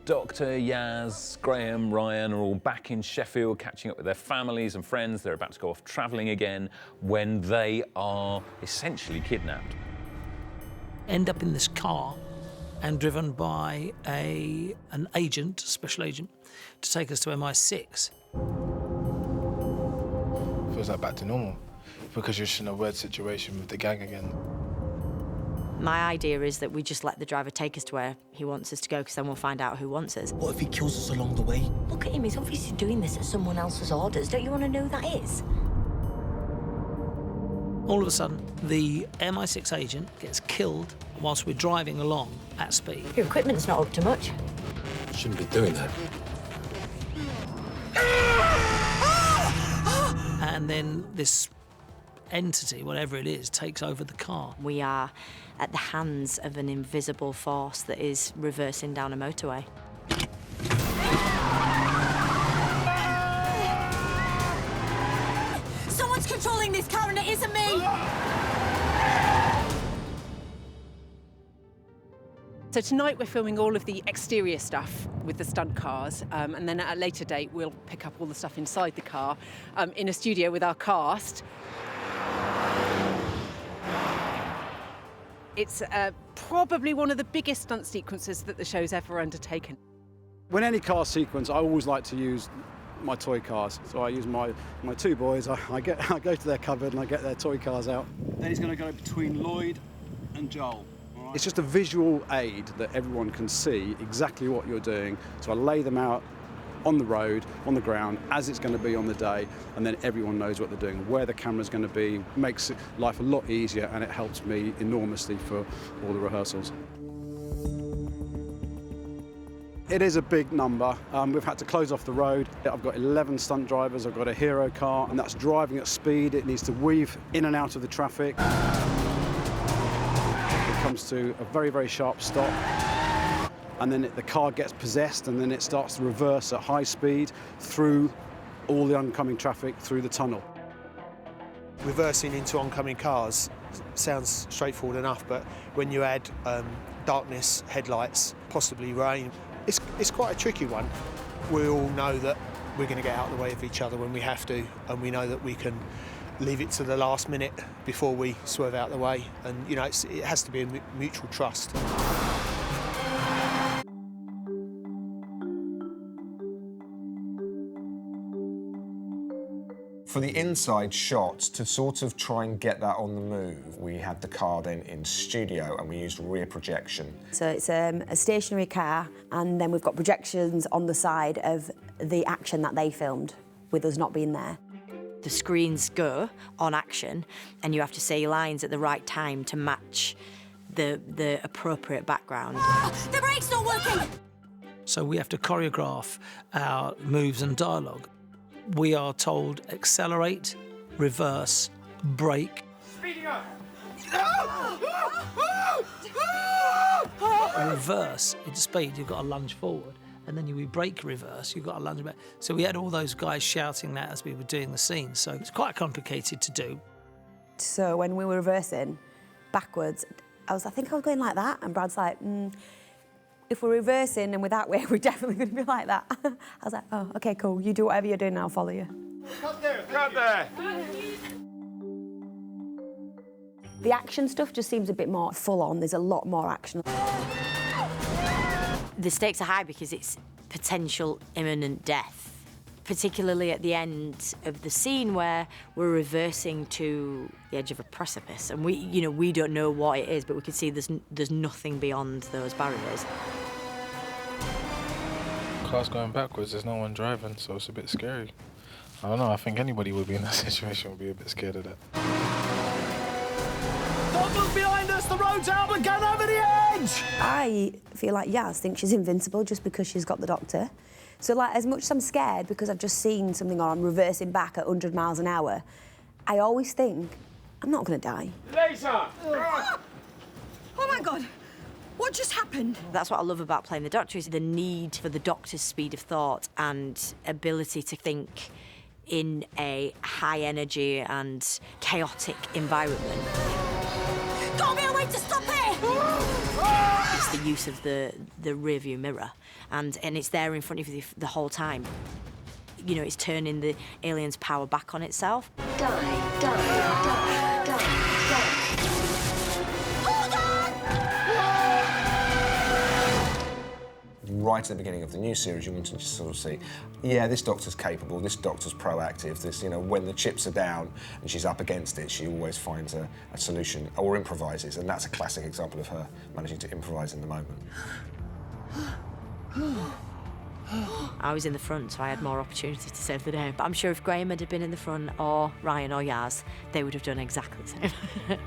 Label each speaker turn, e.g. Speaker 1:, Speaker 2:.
Speaker 1: Doctor, Yaz, Graham, Ryan are all back in Sheffield, catching up with their families and friends. They're about to go off travelling again when they are essentially kidnapped.
Speaker 2: End up in this car and driven by an agent, a special agent, to take us to MI6.
Speaker 3: Feels like back to normal, because you're just in a weird situation with the gang again.
Speaker 4: My idea is that we just let the driver take us to where he wants us to go, because then we'll find out who wants us.
Speaker 5: What if he kills us along the way?
Speaker 6: Look at him, he's obviously doing this at someone else's orders. Don't you want to know who that is?
Speaker 2: All of a sudden, the MI6 agent gets killed whilst we're driving along at speed.
Speaker 6: Your equipment's not up to much.
Speaker 5: Shouldn't be doing that.
Speaker 2: And then this entity, whatever it is, takes over the car.
Speaker 4: We are at the hands of an invisible force that is reversing down a motorway.
Speaker 6: Someone's controlling this car and it isn't me!
Speaker 7: So tonight we're filming all of the exterior stuff with the stunt cars, and then at a later date we'll pick up all the stuff inside the car in a studio with our cast. It's probably one of the biggest stunt sequences that the show's ever undertaken.
Speaker 8: When any car sequence, I always like to use my toy cars. So I use my two boys, I go to their cupboard and I get their toy cars out.
Speaker 9: Then he's going to go between Lloyd and Joel.
Speaker 8: It's just a visual aid that everyone can see exactly what you're doing. So I lay them out on the road, on the ground, as it's going to be on the day, and then everyone knows what they're doing, where the camera's going to be, makes life a lot easier, and it helps me enormously for all the rehearsals. It is a big number. We've had to close off the road. I've got 11 stunt drivers, I've got a hero car, and that's driving at speed. It needs to weave in and out of the traffic. Comes to a very, very sharp stop, and then the car gets possessed, and then it starts to reverse at high speed through all the oncoming traffic through the tunnel.
Speaker 10: Reversing into oncoming cars sounds straightforward enough, but when you add darkness, headlights, possibly rain, it's quite a tricky one. We all know that we're going to get out of the way of each other when we have to, and we know that we can leave it to the last minute before we swerve out the way. And, you know, it has to be a mutual trust.
Speaker 11: For the inside shots, to sort of try and get that on the move, we had the car then in studio and we used rear projection.
Speaker 12: So it's a stationary car, and then we've got projections on the side of the action that they filmed, with us not being there.
Speaker 4: The screens go on action, and you have to say lines at the right time to match the appropriate background.
Speaker 6: The brake's not working!
Speaker 2: So we have to choreograph our moves and dialogue. We are told accelerate, reverse, brake.
Speaker 9: Speeding up!
Speaker 2: Reverse into speed, you've got to lunge forward. And then you brake reverse, you've got to lunge back. So we had all those guys shouting that as we were doing the scene, so it's quite complicated to do.
Speaker 12: So when we were reversing backwards, I think I was going like that, and Brad's like, if we're reversing and we're that way, we're definitely going to be like that. I was like, oh, OK, cool, you do whatever you're doing, I'll follow you.
Speaker 9: Cut there, cut there!
Speaker 12: The action stuff just seems a bit more full-on, there's a lot more action.
Speaker 4: The stakes are high because it's potential imminent death, particularly at the end of the scene where we're reversing to the edge of a precipice, and we don't know what it is, but we can see there's nothing beyond those barriers.
Speaker 3: Car's going backwards, there's no one driving, so it's a bit scary. I don't know, I think anybody would be in that situation would be a bit scared of that.
Speaker 9: Don't look behind us, the road's out, we're going over the edge!
Speaker 12: I feel like Yaz thinks she's invincible just because she's got the doctor. So, like, as much as I'm scared because I've just seen something or I'm reversing back at 100 miles an hour, I always think, I'm not going to die.
Speaker 9: Laser!
Speaker 6: Oh my God, what just happened?
Speaker 4: That's what I love about playing the Doctor, is the need for the Doctor's speed of thought and ability to think in a high-energy and chaotic environment.
Speaker 6: Got me a way to stop it!
Speaker 4: It's the use of the rear view mirror, and it's there in front of you the whole time. You know, it's turning the alien's power back on itself.
Speaker 11: Right at the beginning of the new series, you want to just sort of see, yeah, this doctor's capable, this doctor's proactive, this, you know, when the chips are down and she's up against it, she always finds a solution or improvises, and that's a classic example of her managing to improvise in the moment.
Speaker 4: I was in the front, so I had more opportunity to save the day. But I'm sure if Graham had been in the front, or Ryan or Yaz, they would have done exactly the same.